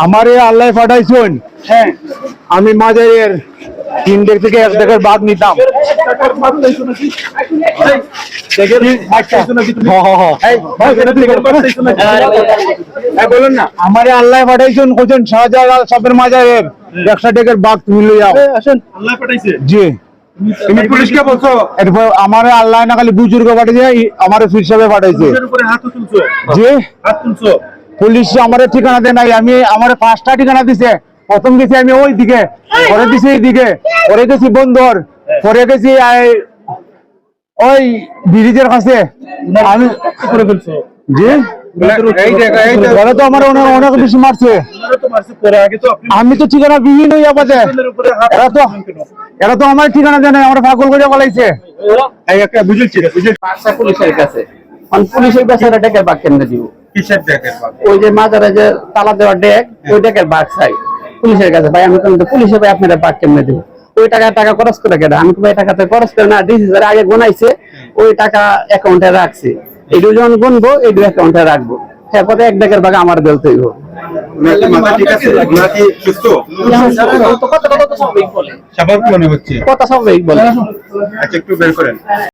আমারে আল্লাহ পাঠাইছেন। হ্যাঁ আমি মাজারের 3 ডেক থেকে 1 ডেকের ভাগ নিতাম। বলুন না, আমারে আল্লাহ পাঠাইছেন কোজন শাহজালাল সাহেবের মাজারের 100 ডেকের ভাগ তুমি লই যাও। আসেন। আল্লাহ পাঠাইছে। জি, তুমি পুলিশকে বলছো? এরপর আমারে আল্লাহ না খালি বুজুর্গ পাঠাইছে, আমারে পীর সাহেব পাঠাইছে। পুলিশের উপরে হাত তুলছো? জি, হাত তুলছো? পুলিশ আমারে ঠিকানা দেয় নাই। আমারে 5টা ঠিকানা দিছে। প্রথম গেছি আমি ওই দিকে, পরে দিছি এই দিকে, পরে গেছি বন্দর, পরে গেছি ওই ব্রিজের কাছে। আমি করে ফেলছো? জি, ওরা তো আমার অনেক বেশি মারছে। আমি তো ঠিকানা বিভিন্ন ইয়াবাদে, এরা তো আমার ঠিকানা দেয় নাই, আমার পাগল করে বলাইছে। পুলিশের কাছে পুলিশের বেচারা ডেকের বাঘ কেমনে দিব? কিসের ডেকের ভাগ? ওই যে মাজারে যে তালা দেওয়া ডেক, ওই ডেকের বাঘ চাই পুলিশের কাছে। ভাই আমি তো পুলিশের ভাই আপনারা বাঘ কেমনে দিব? ওই টাকা খরচ করে কেটে আমি তো ভাই টাকাতে খরচ করে না, ডিসি স্যার আগে গোনাইছে, ওই টাকা অ্যাকাউন্টে রাখছি। এইটু যখন গুনবো এইটু অ্যাকাউন্টে রাখবো, তারপরে 1 ডেকের বাঘ আমার বেলতে হইব। ঠিক আছে, নাকি সুস্থ? কথা স্বাভাবিক বলে, স্বাভাবিক মনে হচ্ছে। কথা স্বাভাবিক বলে। আচ্ছা, একটু বের করেন।